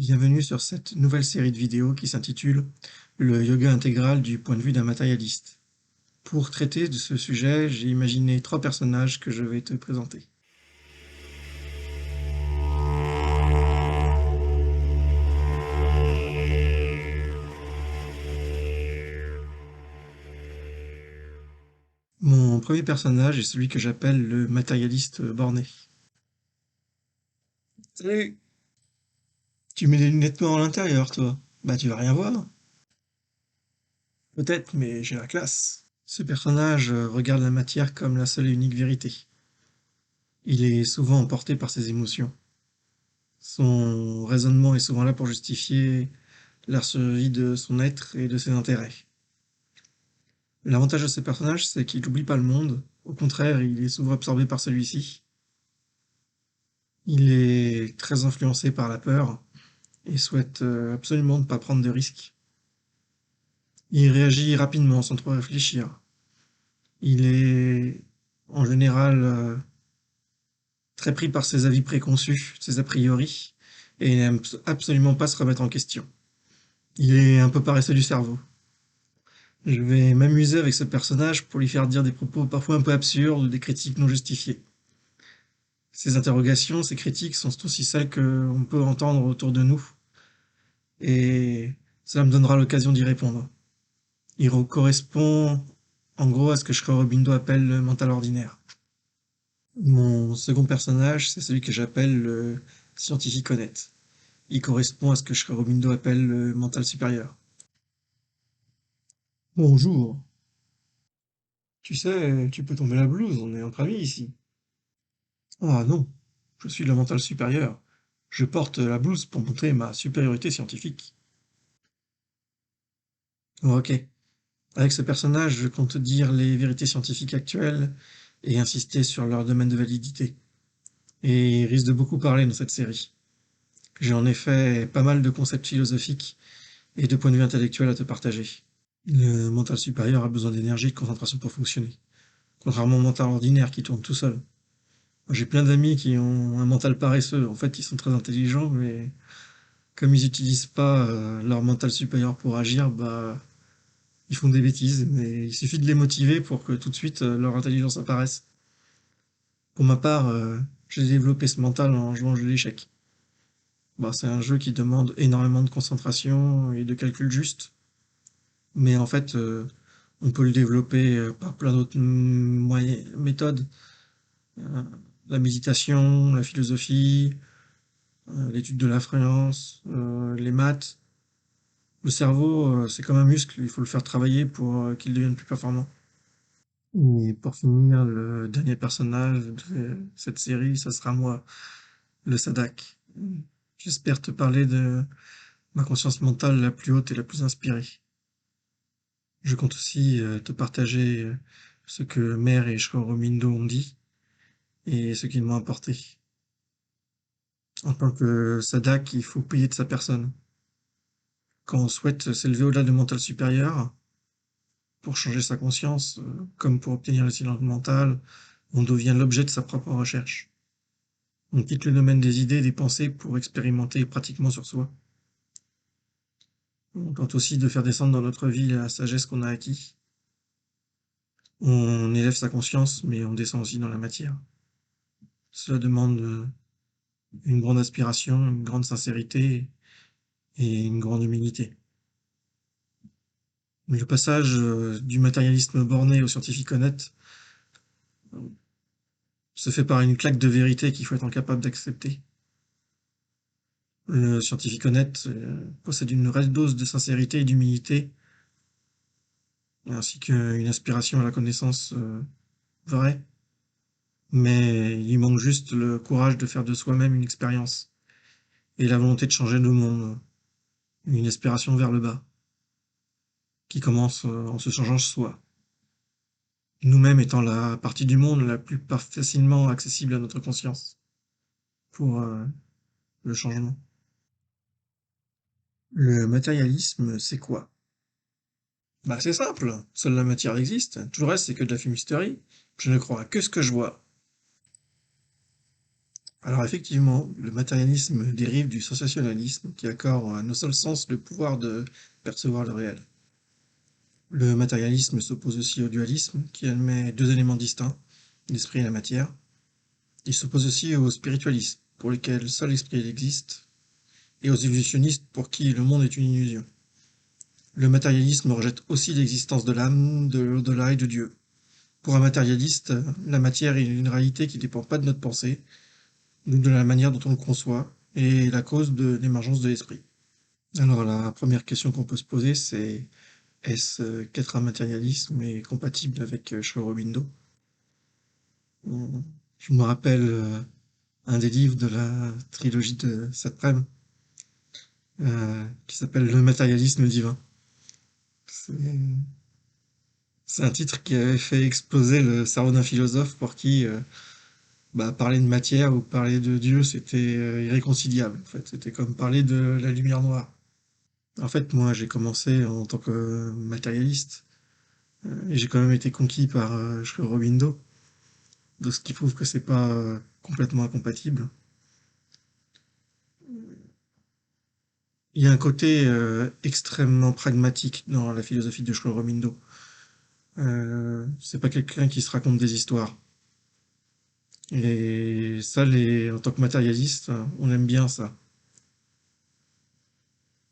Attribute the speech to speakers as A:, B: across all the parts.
A: Bienvenue sur cette nouvelle série de vidéos qui s'intitule Le yoga intégral du point de vue d'un matérialiste. Pour traiter de ce sujet, j'ai imaginé trois personnages que je vais te présenter. Mon premier personnage est celui que j'appelle le matérialiste borné. Salut! Tu mets des lunettes noires à l'intérieur, toi? Bah tu vas rien voir. Peut-être, mais j'ai la classe. Ce personnage regarde la matière comme la seule et unique vérité. Il est souvent emporté par ses émotions. Son raisonnement est souvent là pour justifier la survie de son être et de ses intérêts. L'avantage de ce personnage, c'est qu'il n'oublie pas le monde. Au contraire, il est souvent absorbé par celui-ci. Il est très influencé par la peur et souhaite absolument ne pas prendre de risques. Il réagit rapidement sans trop réfléchir. Il est en général très pris par ses avis préconçus, ses a priori, et il n'aime absolument pas se remettre en question. Il est un peu paresseux du cerveau. Je vais m'amuser avec ce personnage pour lui faire dire des propos parfois un peu absurdes ou des critiques non justifiées. Ces interrogations, ces critiques sont aussi celles qu'on peut entendre autour de nous, et cela me donnera l'occasion d'y répondre. Il correspond en gros à ce que Aurobindo appelle le mental ordinaire. Mon second personnage, c'est celui que j'appelle le scientifique honnête. Il correspond à ce que Aurobindo appelle le mental supérieur. Bonjour. Tu sais, tu peux tomber la blouse, on est entre amis ici. Ah non, je suis le mental supérieur. Je porte la blouse pour montrer ma supériorité scientifique. Ok. Avec ce personnage, je compte dire les vérités scientifiques actuelles et insister sur leur domaine de validité. Et il risque de beaucoup parler dans cette série. J'ai en effet pas mal de concepts philosophiques et de points de vue intellectuels à te partager. Le mental supérieur a besoin d'énergie et de concentration pour fonctionner, contrairement au mental ordinaire qui tourne tout seul. J'ai plein d'amis qui ont un mental paresseux. En fait, ils sont très intelligents, mais comme ils n'utilisent pas leur mental supérieur pour agir, bah, ils font des bêtises. Mais il suffit de les motiver pour que tout de suite leur intelligence apparaisse. Pour ma part, j'ai développé ce mental en jouant au jeu d'échecs. Bah, c'est un jeu qui demande énormément de concentration et de calcul juste. Mais en fait, on peut le développer par plein d'autres méthodes. Euh, la méditation, la philosophie, l'étude de l'influence, les maths. Le cerveau, c'est comme un muscle, il faut le faire travailler pour qu'il devienne plus performant. Et pour finir, le dernier personnage de cette série, ça sera moi, le Sadak. J'espère te parler de ma conscience mentale la plus haute et la plus inspirée. Je compte aussi te partager ce que Mère et Shoromindo ont dit et ce qu'ils m'ont apporté. En tant que Sadak, il faut payer de sa personne. Quand on souhaite s'élever au-delà du mental supérieur, pour changer sa conscience, comme pour obtenir le silence mental, on devient l'objet de sa propre recherche. On quitte le domaine des idées et des pensées pour expérimenter pratiquement sur soi. On tente aussi de faire descendre dans notre vie la sagesse qu'on a acquis. On élève sa conscience, mais on descend aussi dans la matière. Cela demande une grande aspiration, une grande sincérité et une grande humilité. Mais le passage du matérialisme borné au scientifique honnête se fait par une claque de vérité qu'il faut être incapable d'accepter. Le scientifique honnête possède une réelle dose de sincérité et d'humilité, ainsi qu'une aspiration à la connaissance vraie, mais il manque juste le courage de faire de soi-même une expérience, et la volonté de changer le monde, une aspiration vers le bas, qui commence en se changeant soi, nous-mêmes étant la partie du monde la plus facilement accessible à notre conscience, pour le changement. Le matérialisme, c'est quoi? Bah c'est simple, seule la matière existe, tout le reste c'est que de la fumisterie. Je ne crois que ce que je vois. Alors effectivement, le matérialisme dérive du sensationnalisme qui accorde à nos seuls sens le pouvoir de percevoir le réel. Le matérialisme s'oppose aussi au dualisme qui admet deux éléments distincts, l'esprit et la matière. Il s'oppose aussi au spiritualisme, pour lequel seul l'esprit existe, et aux illusionnistes pour qui le monde est une illusion. Le matérialisme rejette aussi l'existence de l'âme, de l'au-delà et de Dieu. Pour un matérialiste, la matière est une réalité qui ne dépend pas de notre pensée, ou de la manière dont on le conçoit, et la cause de l'émergence de l'esprit. Alors la première question qu'on peut se poser, c'est est-ce qu'être un matérialisme est compatible avec Aurobindo? Je me rappelle un des livres de la trilogie de Satrem qui s'appelle Le matérialisme divin. C'est c'est un titre qui avait fait exploser le cerveau d'un philosophe pour qui parler de matière ou parler de Dieu, c'était irréconciliable. En fait, c'était comme parler de la lumière noire. En fait, moi, j'ai commencé en tant que matérialiste et j'ai quand même été conquis par Aurobindo, de ce qui prouve que c'est pas complètement incompatible. Il y a un côté extrêmement pragmatique dans la philosophie de Aurobindo. C'est pas quelqu'un qui se raconte des histoires. Et ça, en tant que matérialiste, on aime bien ça.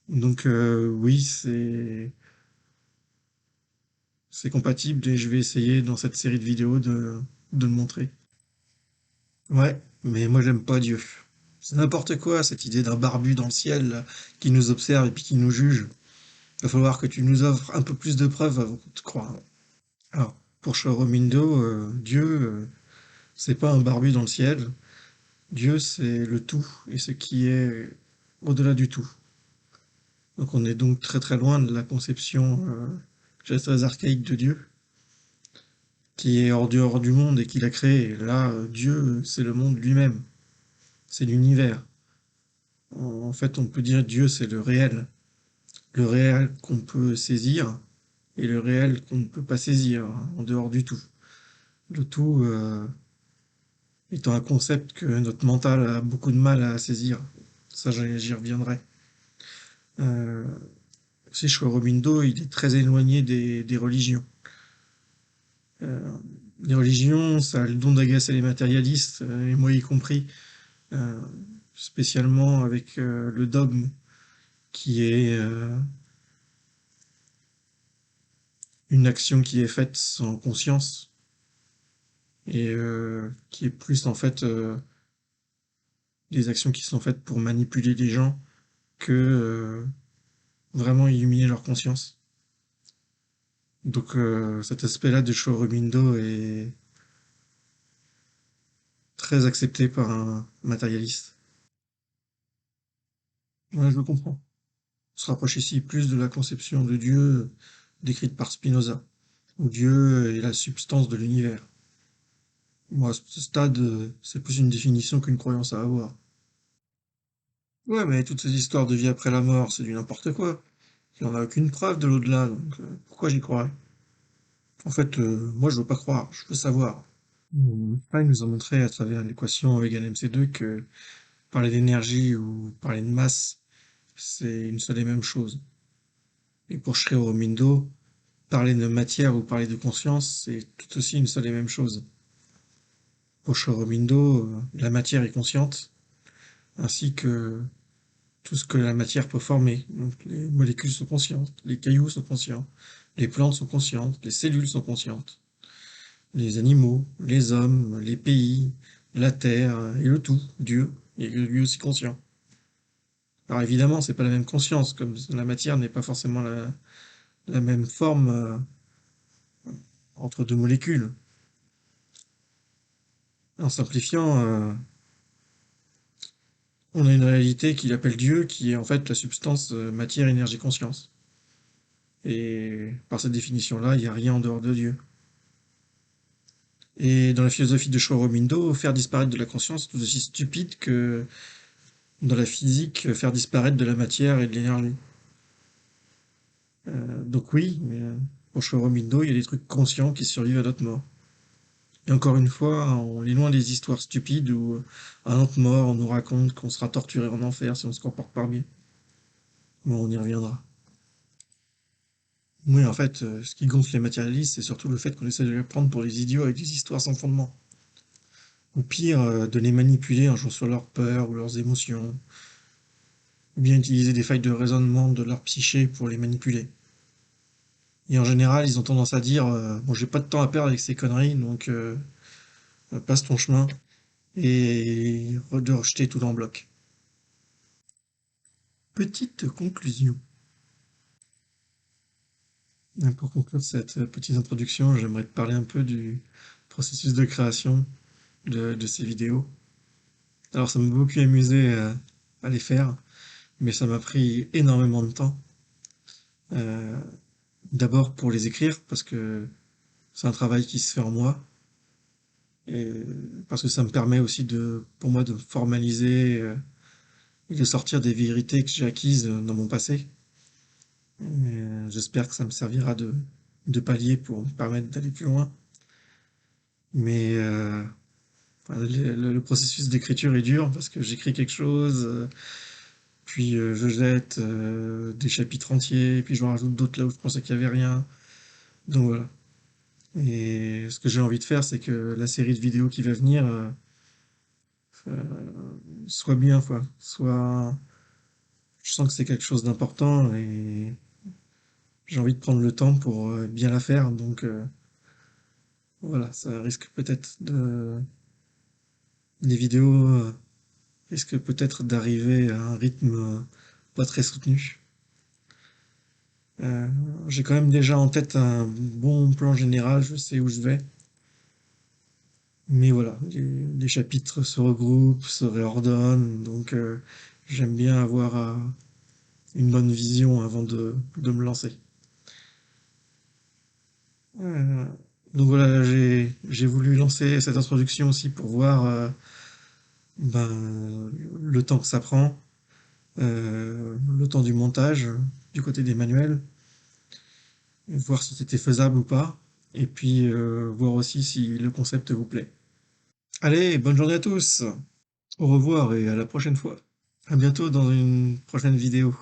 A: Donc oui, c'est compatible et je vais essayer dans cette série de vidéos de le montrer. Ouais, mais moi j'aime pas Dieu. C'est n'importe quoi cette idée d'un barbu dans le ciel là, qui nous observe et puis qui nous juge. Il va falloir que tu nous offres un peu plus de preuves avant de te croire. Alors, pour Shoromindo, Dieu, c'est pas un barbu dans le ciel. Dieu, c'est le tout et ce qui est au-delà du tout. Donc on est donc très très loin de la conception très archaïque de Dieu, qui est hors dehors du monde et qui l'a créé. Là, Dieu, c'est le monde lui-même, c'est l'univers. En fait, on peut dire Dieu, c'est le réel qu'on peut saisir et le réel qu'on ne peut pas saisir, en dehors du tout. Le tout étant un concept que notre mental a beaucoup de mal à saisir. Ça, j'y reviendrai. Euh, aussi, Aurobindo, il est très éloigné des religions. Euh, les religions, ça a le don d'agacer les matérialistes, et moi y compris, euh, spécialement avec le dogme qui est une action qui est faite sans conscience et qui est plus en fait des actions qui sont faites pour manipuler les gens que vraiment illuminer leur conscience. Donc cet aspect-là de Shorobindo est très accepté par un matérialiste. Ouais, je le comprends. On se rapproche ici plus de la conception de Dieu décrite par Spinoza, où Dieu est la substance de l'univers. Moi, à ce stade, c'est plus une définition qu'une croyance à avoir. Ouais, mais toutes ces histoires de vie après la mort, c'est du n'importe quoi. Il n'y en a aucune preuve de l'au-delà, donc pourquoi j'y croirais? En fait, moi je veux pas croire, je veux savoir. Einstein nous a montré à travers l'équation E égale mc2 que parler d'énergie ou parler de masse, c'est une seule et même chose. Et pour Shredo, parler de matière ou parler de conscience, c'est tout aussi une seule et même chose. Pour Shorobindo, la matière est consciente, ainsi que tout ce que la matière peut former. Donc, les molécules sont conscientes, les cailloux sont conscients, les plantes sont conscientes, les cellules sont conscientes, les animaux, les hommes, les pays, la terre et le tout, Dieu, est lui aussi conscient. Alors évidemment, c'est pas la même conscience, comme la matière n'est pas forcément la même forme entre deux molécules. En simplifiant, on a une réalité qu'il appelle Dieu, qui est en fait la substance matière, énergie, conscience. Et par cette définition-là, il n'y a rien en dehors de Dieu. Et dans la philosophie de Shorobindo, faire disparaître de la conscience est tout aussi stupide que dans la physique, faire disparaître de la matière et de l'énergie. Donc oui, mais pour Shorobindo, il y a des trucs conscients qui survivent à notre mort. Et encore une fois, on est loin des histoires stupides où à notre mort, on nous raconte qu'on sera torturé en enfer si on se comporte pas bien. Bon, on y reviendra. Oui, en fait, ce qui gonfle les matérialistes, c'est surtout le fait qu'on essaie de les prendre pour des idiots avec des histoires sans fondement. Ou pire, de les manipuler en jouant sur leurs peurs ou leurs émotions. Ou bien utiliser des failles de raisonnement de leur psyché pour les manipuler. Et en général, ils ont tendance à dire bon, j'ai pas de temps à perdre avec ces conneries, donc passe ton chemin et de rejeter tout en bloc. Petite conclusion. Pour conclure cette petite introduction, j'aimerais te parler un peu du processus de création de ces vidéos. Alors, ça m'a beaucoup amusé à les faire, mais ça m'a pris énormément de temps. Euh, D'abord pour les écrire, parce que c'est un travail qui se fait en moi, et parce que ça me permet aussi pour moi de formaliser et de sortir des vérités que j'ai acquises dans mon passé. J'espère que ça me servira de palier pour me permettre d'aller plus loin. Mais enfin, le processus d'écriture est dur parce que j'écris quelque chose, puis je jette des chapitres entiers, puis je rajoute d'autres là où je pensais qu'il n'y avait rien. Donc voilà. Et ce que j'ai envie de faire, c'est que la série de vidéos qui va venir soit bien, quoi. Je sens que c'est quelque chose d'important et j'ai envie de prendre le temps pour bien la faire. Donc voilà, ça risque peut-être de... Les vidéos risquent peut-être d'arriver à un rythme pas très soutenu. Euh, j'ai quand même déjà en tête un bon plan général, je sais où je vais. Mais voilà, les chapitres se regroupent, se réordonnent, donc j'aime bien avoir une bonne vision avant de me lancer. Euh, donc voilà, j'ai voulu lancer cette introduction aussi pour voir ben, le temps que ça prend, le temps du montage du côté des manuels, voir si c'était faisable ou pas, et puis voir aussi si le concept vous plaît. Allez, bonne journée à tous, au revoir et à la prochaine fois. À bientôt dans une prochaine vidéo.